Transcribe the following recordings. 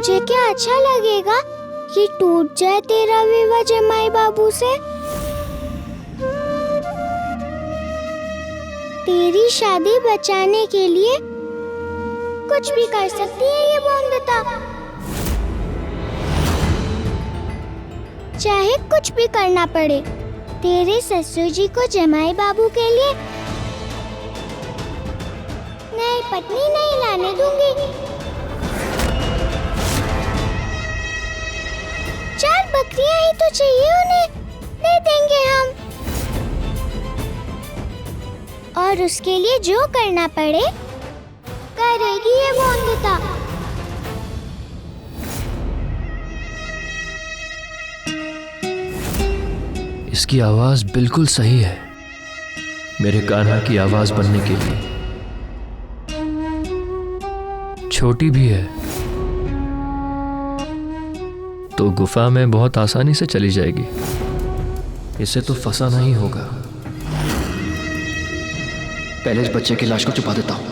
मुझे क्या अच्छा लगेगा कि टूट जाए तेरा विवाह जमाई बाबू से। तेरी शादी बचाने के लिए कुछ भी कर सकती है ये बोंदता। चाहे कुछ भी करना पड़े, तेरे ससुर जी को जमाई बाबू के लिए नई पत्नी नहीं लाने दूंगी। 4 बकरियां ही तो चाहिए उन्हें, दे देंगे हम। और उसके लिए जो करना पड़े करेगी ये बोंदता। इसकी आवाज बिल्कुल सही है मेरे कान्हा की आवाज बनने के लिए। छोटी भी है तो गुफा में बहुत आसानी से चली जाएगी। इसे तो फंसाना ही होगा। पहले इस बच्चे की लाश को छुपा देता हूं।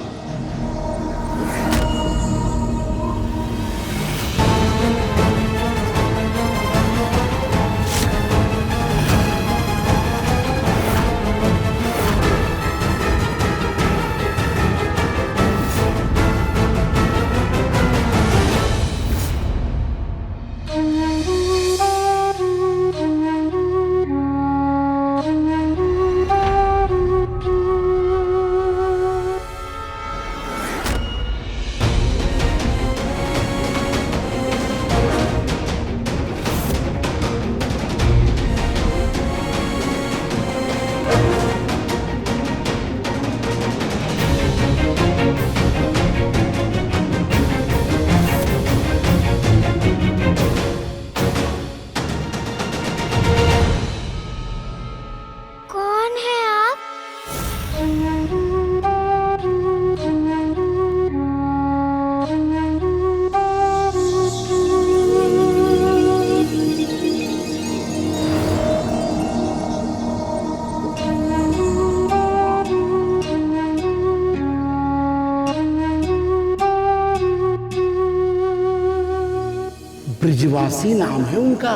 ब्रिजवासी नाम है उनका,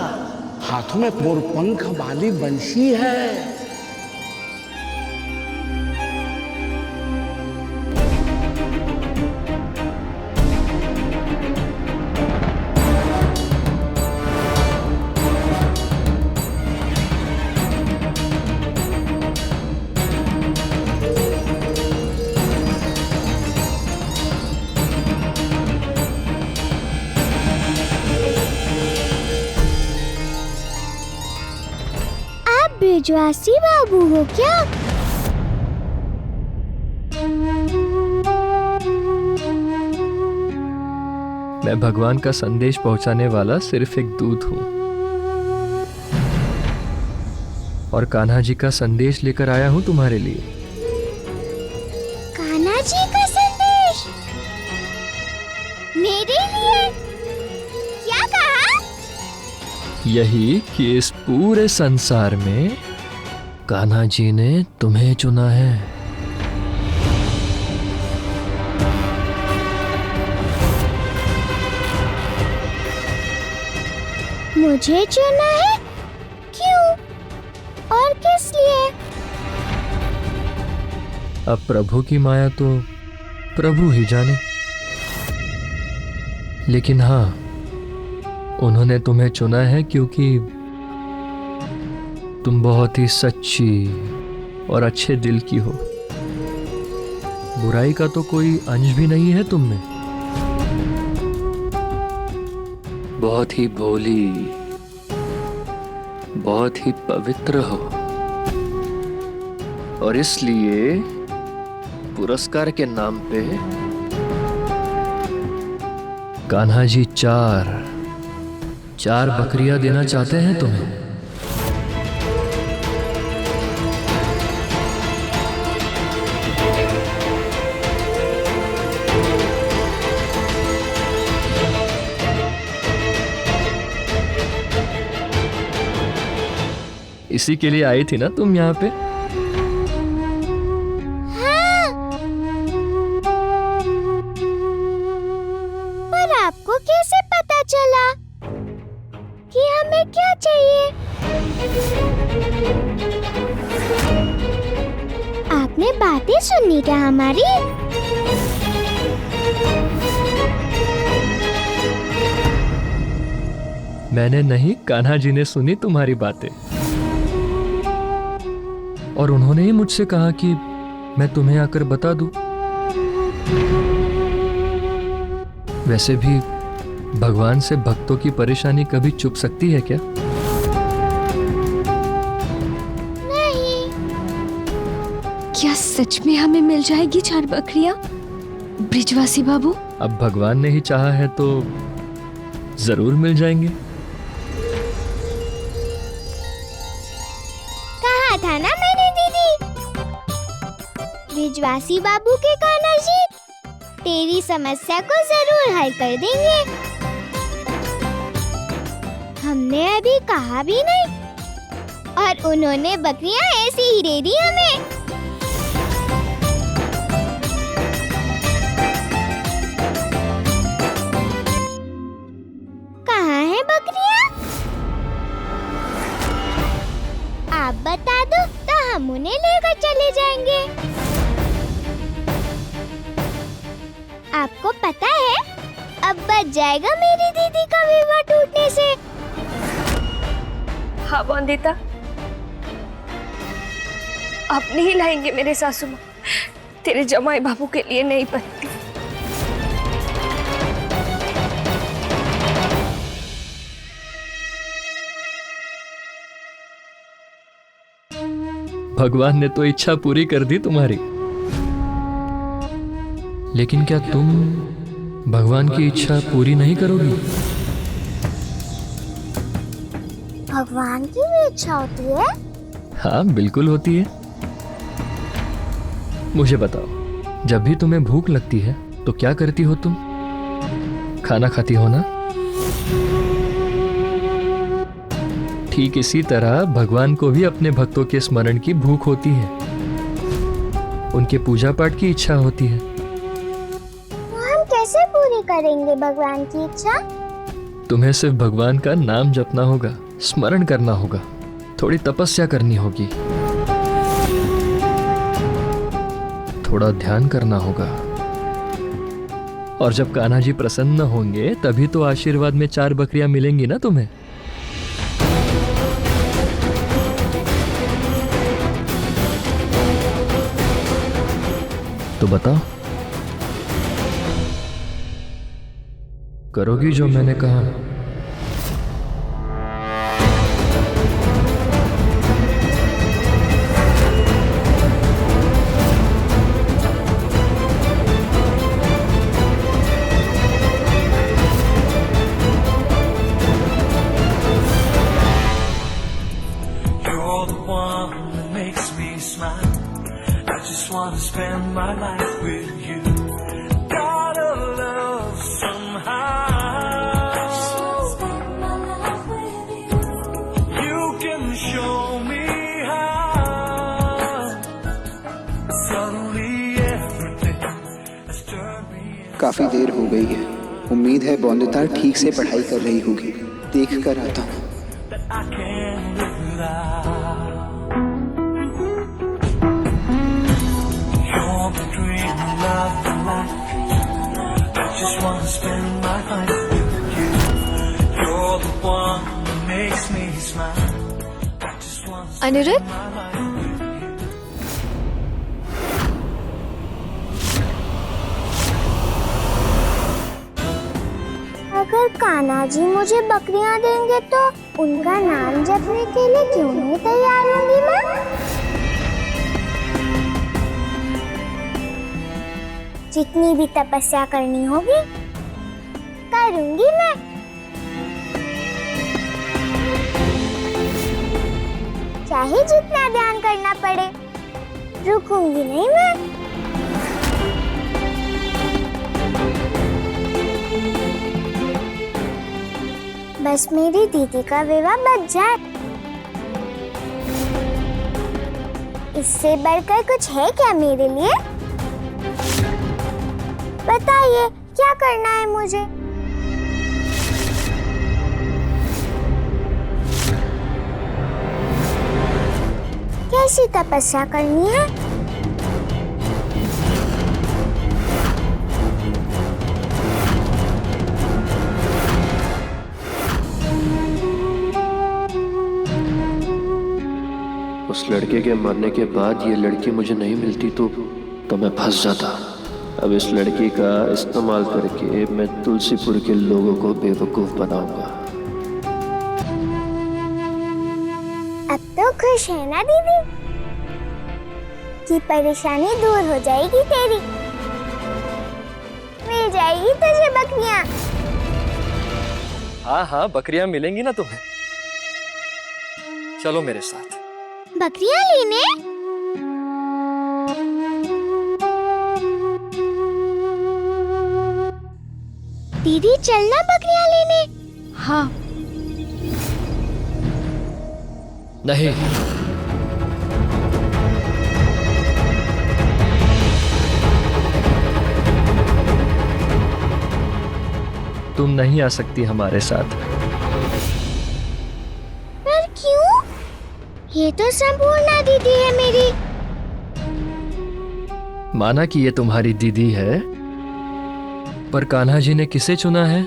हाथों में मोरपंख वाली बंशी है। ब्रिजवासी बाबू हो क्या? मैं भगवान का संदेश पहुंचाने वाला सिर्फ एक दूत हूं और कान्हा जी का संदेश लेकर आया हूं तुम्हारे लिए। कान्हा जी का संदेश मेरे लिए? क्या कहा? यही कि इस पूरे संसार में कान्हा जी ने तुम्हें चुना है। मुझे चुना है? क्यों और किस लिए? अब प्रभु की माया तो प्रभु ही जाने, लेकिन हाँ, उन्होंने तुम्हें चुना है क्योंकि तुम बहुत ही सच्ची और अच्छे दिल की हो। बुराई का तो कोई अंश भी नहीं है तुम में। बहुत ही भोली, बहुत ही पवित्र हो और इसलिए पुरस्कार के नाम पे कान्हा जी चार बकरियां देना चाहते हैं तुम्हें। इसी के लिए आई थी ना तुम यहाँ पे? हाँ। पर आपको कैसे पता बातें सुननी क्या हमारी? मैंने नहीं, कान्हा जी ने सुनी तुम्हारी बातें और उन्होंने ही मुझसे कहा कि मैं तुम्हें आकर बता दूं। वैसे भी भगवान से भक्तों की परेशानी कभी छुप सकती है क्या? नहीं। क्या सच में हमें मिल जाएगी 4 बकरियां, ब्रिजवासी बाबू? अब भगवान ने ही चाहा है तो जरूर मिल जाएंगे। कहा था ना मैंने दीदी, ब्रिजवासी बाबू के कान्हा जी तेरी समस्या को जरूर हल कर देंगे। हमने अभी कहा भी नहीं और उन्होंने बकरियां ऐसी ही दे दी हमें। कहाँ हैं बकरियां? आप बता दो तो हम उन्हें लेकर चले जाएंगे। आपको पता है अब बच जाएगा मेरी दीदी का विवाह टूटने से। हाँ बंदिता, अब नहीं लाएंगे मेरे सासू माँ, तेरे जमाई बाबू के लिए नहीं पत्ती। भगवान ने तो इच्छा पूरी कर दी तुम्हारी, लेकिन क्या तुम भगवान की इच्छा पूरी नहीं करोगी? भगवान की भी इच्छा होती है? हाँ बिल्कुल होती है। मुझे बताओ, जब भी तुम्हें भूख लगती है तो क्या करती हो तुम? खाना खाती हो ना? ठीक इसी तरह भगवान को भी अपने भक्तों के स्मरण की भूख होती है, उनके पूजा पाठ की इच्छा होती है। तो हम कैसे पूरी करेंगे भगवान की इच्छा? तुम्हें सिर्फ भगवान का नाम जपना होगा, स्मरण करना होगा, थोड़ी तपस्या करनी होगी, थोड़ा ध्यान करना होगा। और जब कान्हा जी प्रसन्न होंगे तभी तो आशीर्वाद में 4 बकरियां मिलेंगी ना तुम्हें। तो बताओ, करोगी जो मैंने कहा? You're the one that makes me smile. I just want to spend my life with you. Gotta love somehow. You can show me how. Suddenly everything has turned me. काफी देर हो गई है। उम्मीद है बौंदिता ठीक से पढ़ाई कर रही होगी। देख कर आता हूँ। I can't live without. You're the dream of the life. I just want to spend my life with you. You're the one that makes me smile. I just want to spend Anirudh, my life with you. अगर कान्हा जी मुझे बकरियां देंगे तो उनका नाम जपने के लिए क्यों नहीं तैयार होंगी मैं? जितनी भी तपस्या करनी होगी करूंगी मैं। चाहे जितना ध्यान करना पड़े, रुकूंगी नहीं मैं। बस मेरी दीदी का विवाह बच जाए, इससे बढ़कर कुछ है क्या मेरे लिए? बताइए क्या करना है मुझे? कैसी तपस्या करनी है? उस लड़के के मरने के बाद ये लड़की मुझे नहीं मिलती तो मैं फंस जाता। अब इस लड़की का इस्तेमाल करके मैं तुलसीपुर के लोगों को बेवकूफ बनाऊंगा। अब तो खुश है ना दीदी कि परेशानी दूर हो जाएगी तेरी, मिल जाएगी तुझे बकरियां। हाँ हाँ, बकरियां मिलेंगी ना तुम्हें। चलो मेरे साथ। बकरियां लेने? दीदी चलना बकरियां लेने। हाँ। नहीं, तुम नहीं आ सकती हमारे साथ। पर क्यों? ये तो संपूर्णा दीदी है मेरी। माना कि ये तुम्हारी दीदी है, पर कान्हा जी ने किसे चुना है?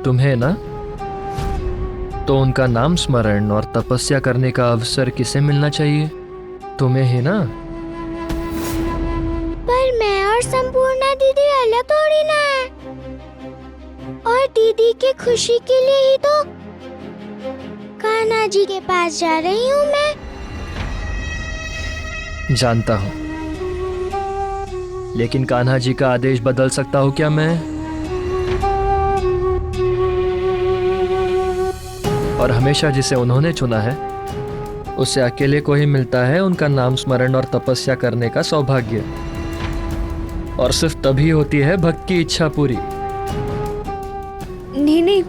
तुम्हें ना? तो उनका नाम स्मरण और तपस्या करने का अवसर किसे मिलना चाहिए? तुम्हें ही ना? पर मैं और संपूर्णा दीदी अलग थोड़ी ना है। और दीदी की खुशी के लिए ही तो कान्हा जी के पास जा रही हूँ मैं। जानता हूं, लेकिन कान्हा जी का आदेश बदल सकता हूं क्या मैं? और हमेशा जिसे उन्होंने चुना है उसे अकेले को ही मिलता है उनका नाम स्मरण और तपस्या करने का सौभाग्य। और सिर्फ तभी होती है भक्त की इच्छा पूरी। नहीं नहीं,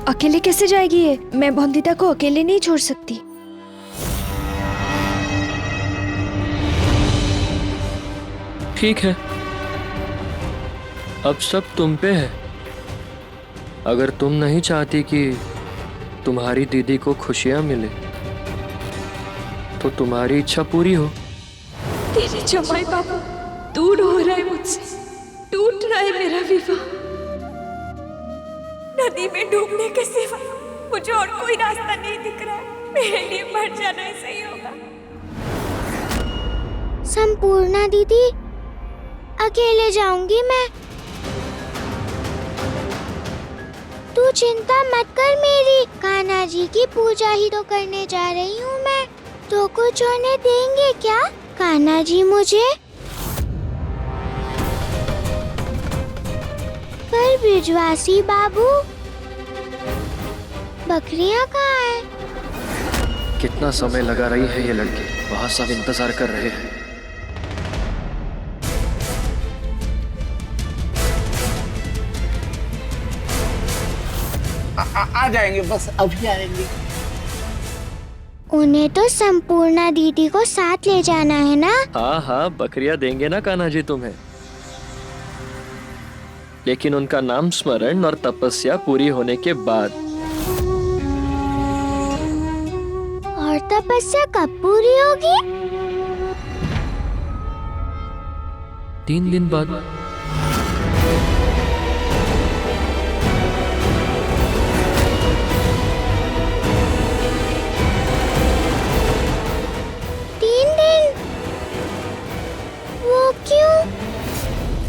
अकेले कैसे जाएगी ये? मैं बंदिता को अकेले नहीं छोड़ सकती। ठीक है, अब सब तुम पे है। अगर तुम नहीं चाहती कि तुम्हारी दीदी को खुशियां मिले तो तुम्हारी इच्छा पूरी हो। तेरे जमाई बाबू दूर हो रहा है मुझसे, टूट रहा है मेरा विवाह। नदी में डूबने के सिवा मुझे और कोई रास्ता नहीं दिख रहा है। मेरे लिए मर जाना ही सही होगा। संपूर्णा दीदी, अकेले जाऊंगी मैं। तू चिंता मत कर मेरी, कान्हा जी की पूजा ही तो करने जा रही हूँ मैं। तो कुछ होने देंगे क्या कान्हा जी मुझे? पर ब्रिजवासी बाबू, बकरियां कहाँ है? कितना समय लगा रही है ये लड़की, वहां सब इंतजार कर रहे हैं। आ जाएंगे, बस अभी आएंगे। उन्हें तो संपूर्णा दीदी को साथ ले जाना है ना? हाँ हाँ, बकरियां देंगे ना कान्हा जी तुम्हें, लेकिन उनका नाम स्मरण और तपस्या पूरी होने के बाद। और तपस्या कब पूरी होगी? 3 दिन बाद।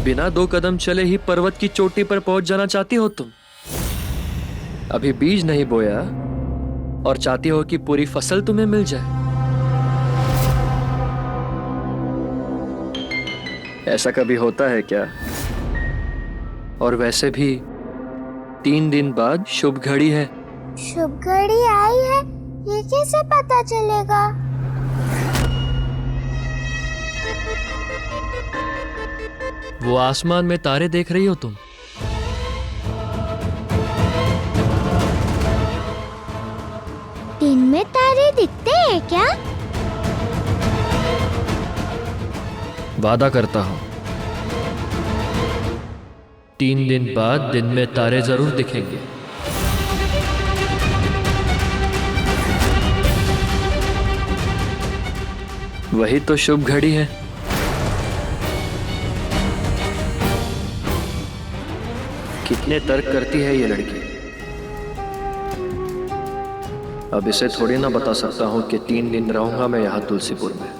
बिना 2 कदम चले ही पर्वत की चोटी पर पहुंच जाना चाहती हो तुम? अभी बीज नहीं बोया और चाहती हो कि पूरी फसल तुम्हें मिल जाए। ऐसा कभी होता है क्या? और वैसे भी 3 दिन बाद शुभ घड़ी है। शुभ घड़ी आई है, ये कैसे पता चलेगा? वो आसमान में तारे देख रही हो तुम? दिन में तारे दिखते हैं क्या? वादा करता हूं, 3 दिन बाद दिन में तारे जरूर दिखेंगे। वही तो शुभ घड़ी है। कितने तर्क करती है ये लड़की। अब इसे थोड़ी ना बता सकता हूँ कि 3 दिन रहूंगा मैं यहाँ तुलसीपुर में,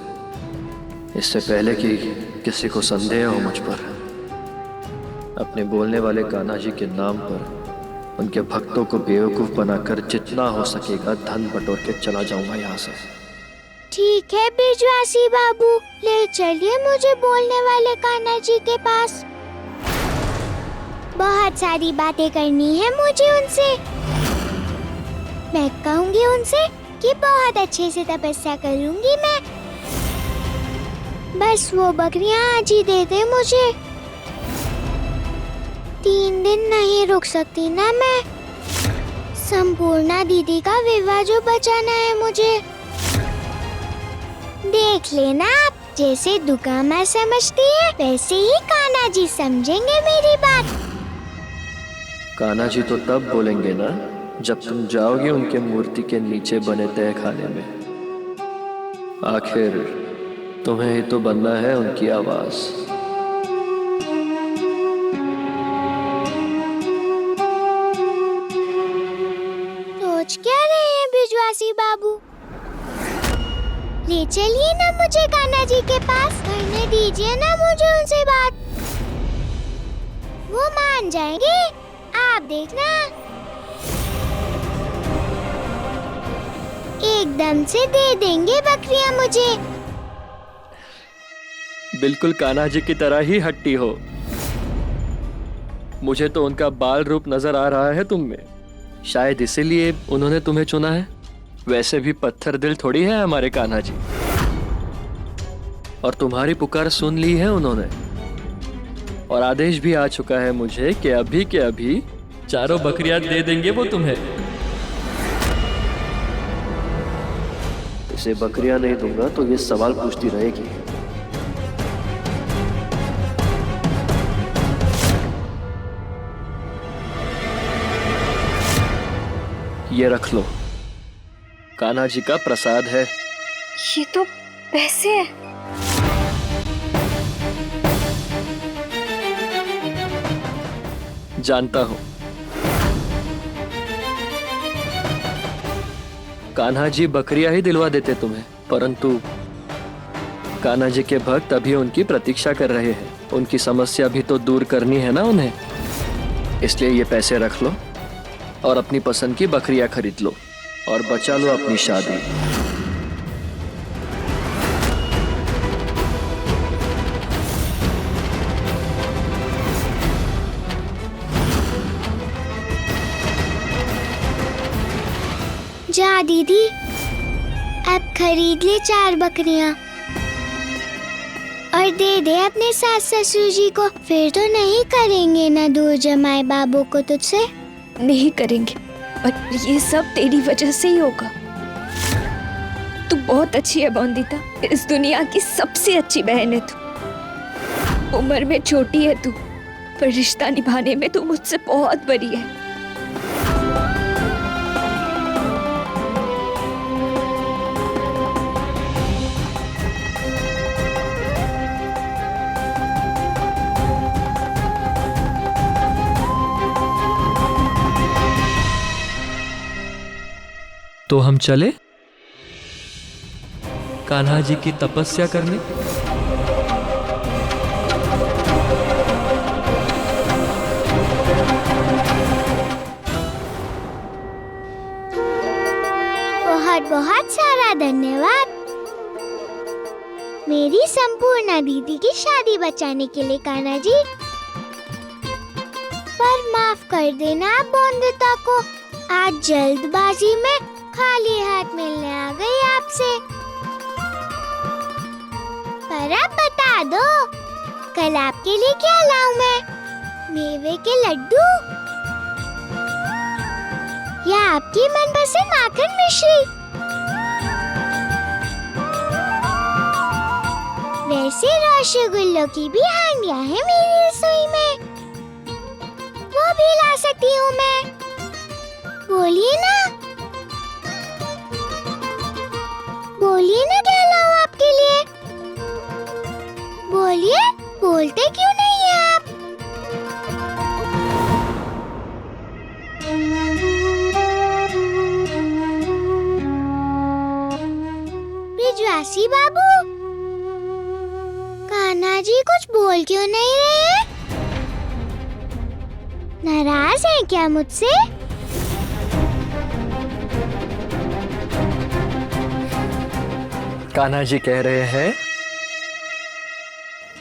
इससे पहले कि किसी को संदेह हो मुझ पर। अपने बोलने वाले कान्हा जी के नाम पर उनके भक्तों को बेवकूफ बनाकर जितना हो सकेगा धन बटोर के चला जाऊंगा यहाँ से। ठीक है बिजवासी बाबू, ले चलिए मुझे बोलने वाले कान्हा जी के पास। बहुत सारी बातें करनी है मुझे उनसे। मैं कहूँगी उनसे कि बहुत अच्छे से तपस्या करूँगी मैं। बस वो बकरियाँ आज ही दे दे मुझे। 3 दिन नहीं रुक सकती ना मैं। संपूर्णा दीदी का विवाह जो बचाना है मुझे। देख लेना आप, जैसे दुर्गा माँ समझती है वैसे ही कान्हा जी समझेंगे मेरी बात। कान्हा जी तो तब बोलेंगे ना जब तुम जाओगे उनके मूर्ति के नीचे बने तय खाने में। आखिर तुम्हें ही तो बनना है उनकी आवाज। सोच क्या रहे हैं बिजवासी बाबू? ले चलिए ना मुझे कान्हा जी के पास, करने दीजिए ना मुझे उनसे बात। वो मान जाएंगे, आप देखना। एकदम से दे देंगे बकरियां मुझे। बिल्कुल कान्हा जी की तरह ही हट्टी हो। मुझे तो उनका बाल रूप नजर आ रहा है तुम में, शायद इसीलिए उन्होंने तुम्हें चुना है। वैसे भी पत्थर दिल थोड़ी है हमारे कान्हा जी। और तुम्हारी पुकार सुन ली है उन्होंने, और आदेश भी आ चुका है मुझे कि अभी के अभी 4 बकरियां दे देंगे वो तुम्हें। इसे बकरियां नहीं दूंगा तो ये सवाल पूछती रहेगी। ये रख लो, कान्हा जी का प्रसाद है। ये तो पैसे हैं। जानता हूं कान्हा जी बकरियां ही दिलवा देते तुम्हें, परंतु कान्हा जी के भक्त अभी उनकी प्रतीक्षा कर रहे हैं। उनकी समस्या भी तो दूर करनी है ना उन्हें। इसलिए ये पैसे रख लो और अपनी पसंद की बकरियां खरीद लो और बचा लो अपनी शादी। जा दीदी, अब खरीद ले 4 बकरियां और दे दे अपने सास ससुर जी को। फिर तो नहीं करेंगे ना दूर जमाए बाबू को तुझसे। नहीं करेंगे, और ये सब तेरी वजह से ही होगा। तू बहुत अच्छी है बॉन्दिता, इस दुनिया की सबसे अच्छी बहन है तू। उम्र में छोटी है तू, पर रिश्ता निभाने में तू मुझसे बहुत बड़ी है। तो हम चले कान्हा जी की तपस्या करने। बहुत बहुत सारा धन्यवाद मेरी संपूर्णा दीदी की शादी बचाने के लिए कान्हा जी। पर माफ कर देना आप बॉन्दिता को, आज जल्दबाजी में खाली हाथ मिलने आ गई आपसे। पर आप बता दो, कल आपके लिए क्या लाऊं मैं? मेवे के लड्डू या आपकी मनपसंद माखन मिश्री? वैसे रसगुल्लों की भी हांडियां हैं मेरी रसोई में, वो भी ला सकती हूँ मैं। बोलिए ना, बोलिए ना क्या लाऊं आपके लिए? बोलिए, बोलते क्यों नहीं हैं आप? सन्यासी बाबू, कान्हा जी कुछ बोल क्यों नहीं रहे? नाराज हैं क्या मुझसे? कान्हा जी कह रहे हैं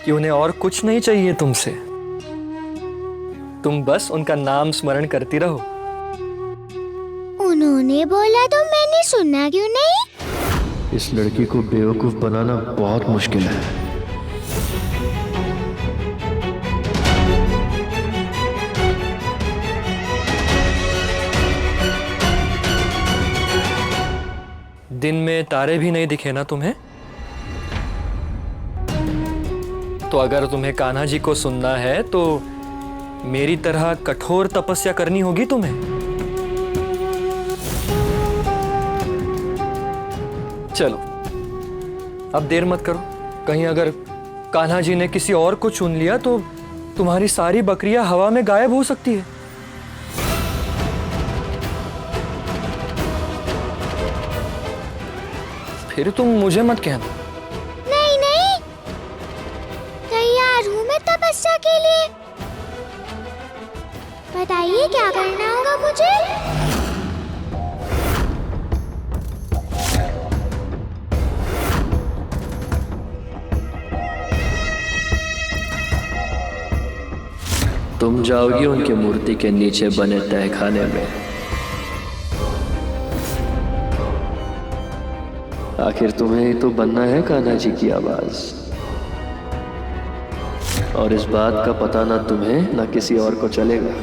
कि उन्हें और कुछ नहीं चाहिए तुमसे, तुम बस उनका नाम स्मरण करती रहो। उन्होंने बोला तो मैंने सुना क्यों नहीं? इस लड़की को बेवकूफ बनाना बहुत मुश्किल है। दिन में तारे भी नहीं दिखे ना तुम्हें? तो अगर तुम्हें कान्हा जी को सुनना है तो मेरी तरह कठोर तपस्या करनी होगी तुम्हें। चलो अब देर मत करो, कहीं अगर कान्हा जी ने किसी और को चुन लिया तो तुम्हारी सारी बकरियां हवा में गायब हो सकती है। फिर तुम मुझे मत कहना। नहीं नहीं, तैयार हूँ मैं तपस्या के लिए। बताइए क्या करना होगा मुझे? तुम जाओगी उनकी मूर्ति के नीचे बने तहखाने में। आखिर तुम्हें ही तो बनना है कान्हा जी की आवाज, और इस बात का पता ना तुम्हें ना किसी और को चलेगा।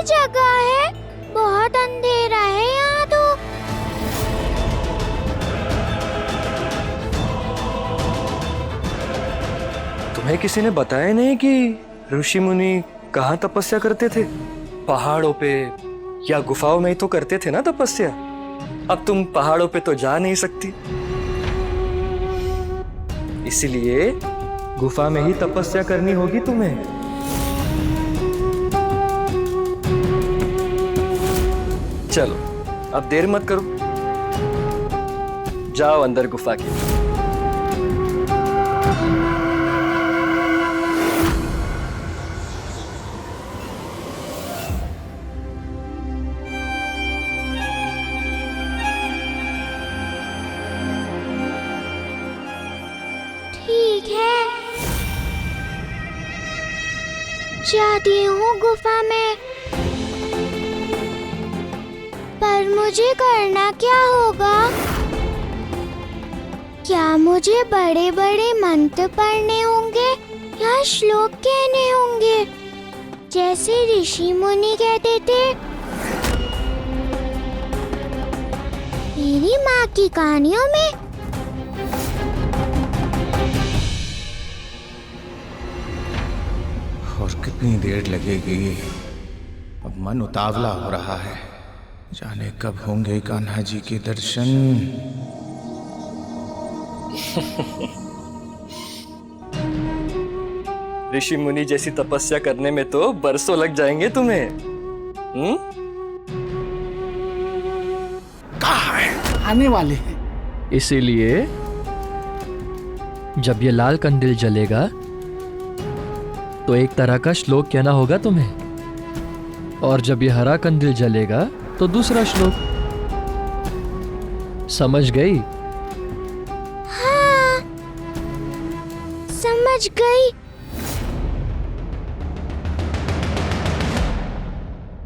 जगह है, बहुत अंधेरा है यहाँ तो। तुम्हें किसी ने बताया नहीं कि ऋषि मुनि कहाँ तपस्या करते थे? पहाड़ों पे या गुफाओं में ही तो करते थे ना तपस्या। अब तुम पहाड़ों पे तो जा नहीं सकती, इसलिए गुफा में ही तपस्या करनी होगी तुम्हें। चलो अब देर मत करो, जाओ अंदर गुफा की। ठीक है, जाती हूँ गुफा में, पर मुझे करना क्या होगा? क्या मुझे बड़े बड़े मंत्र पढ़ने होंगे या श्लोक कहने होंगे जैसे ऋषि मुनि कहते थे? मेरी माँ की कहानियों में। और कितनी देर लगेगी? अब मन उतावला हो रहा है, जाने कब होंगे कान्हा जी के दर्शन। ऋषि मुनि जैसी तपस्या करने में तो बरसों लग जाएंगे तुम्हें। कहाँ है? आने वाले हैं। इसीलिए जब ये लाल कंदील जलेगा तो एक तरह का श्लोक कहना होगा तुम्हें, और जब ये हरा कंदील जलेगा तो दूसरा श्लोक। समझ गई? हाँ, समझ गई।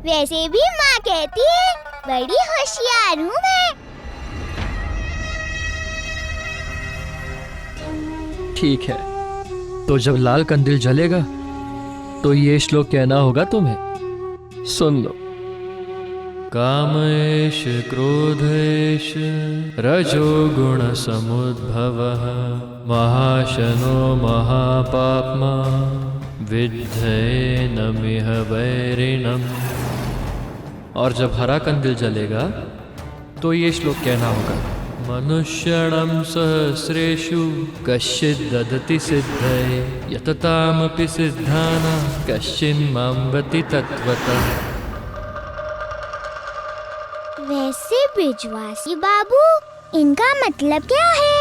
वैसे भी माँ कहती है बड़ी होशियार हूँ मैं। ठीक है, तो जब लाल कंदील जलेगा तो ये श्लोक कहना होगा तुम्हें। सुन लो। कामेश क्रोधेश रजोगुण समुद्भवः महाशनो महापाप्मा विद्धेनमिह वैरिणम्। और जब हरा कंदील जलेगा तो ये श्लोक कहना होगा। मनुष्यणं सहस्रेषु कश्चिद् ददति सिद्धये यततामपि सिद्धानां कश्चिन्मां वति तत्त्वतः। वैसे बिजवासी बाबू, इनका मतलब क्या है?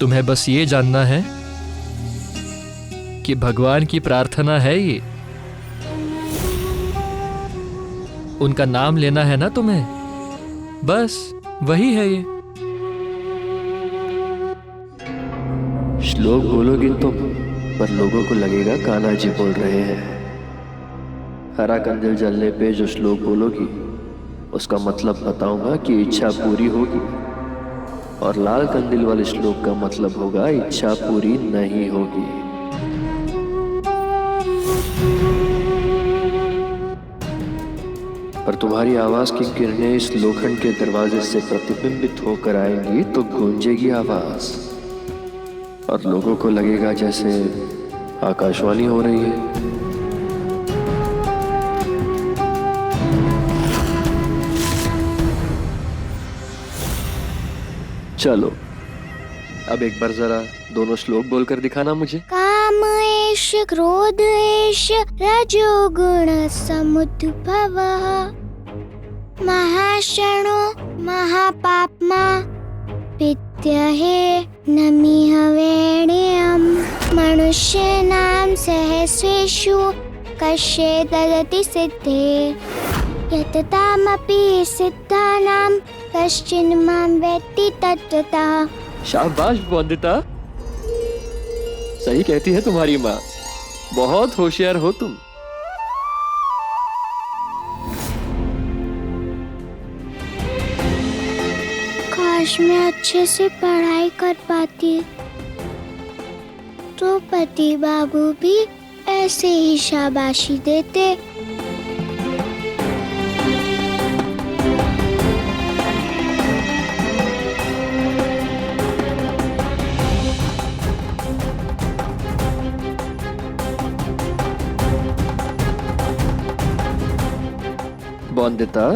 तुम्हें बस ये जानना है कि भगवान की प्रार्थना है ये। उनका नाम लेना है ना तुम्हें, बस वही है ये। श्लोक बोलोगी तुम, पर लोगों को लगेगा कान्हा जी बोल रहे हैं। हरा कंदील जलने पे जो श्लोक बोलोगी उसका मतलब बताऊंगा कि इच्छा पूरी होगी, और लाल कंदील वाले श्लोक का मतलब होगा इच्छा पूरी नहीं होगी। पर तुम्हारी आवाज की किरणें इस लोखंड के दरवाजे से प्रतिबिंबित होकर आएंगी तो गूंजेगी आवाज, और लोगों को लगेगा जैसे आकाशवाणी हो रही है। चलो, अब एक बार जरा दोनों श्लोक बोलकर दिखाना मुझे। काम एष क्रोध एष रजोगुण समुद्भवः महाशनो महापाप्मा विद्यहे नमिह वैरिणम्। मनुष्याणां सहस्रेषु कश्चिद् ददति सिद्धये यततामपि सिद्धानां कश्चिन्मां वेत्ति तत्त्वतः। शाबाश वंदिता, सही कहती है तुम्हारी माँ, बहुत होशियार हो तुम। काश मैं अच्छे से पढ़ाई कर पाती तो पति बाबू भी ऐसे ही शाबाशी देते। वंदिता,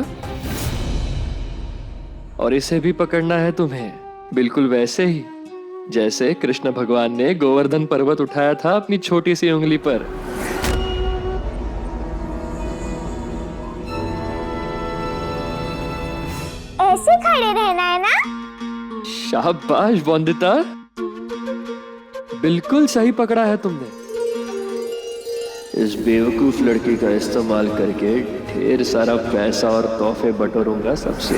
और इसे भी पकड़ना है तुम्हें, बिल्कुल वैसे ही जैसे कृष्ण भगवान ने गोवर्धन पर्वत उठाया था अपनी छोटी सी उंगली पर। ऐसे खड़े रहना है ना? शाबाश वंदिता, बिल्कुल सही पकड़ा है तुमने। इस बेवकूफ लड़की का इस्तेमाल करके ढेर सारा पैसा और तोहफे बटोरूंगा सबसे।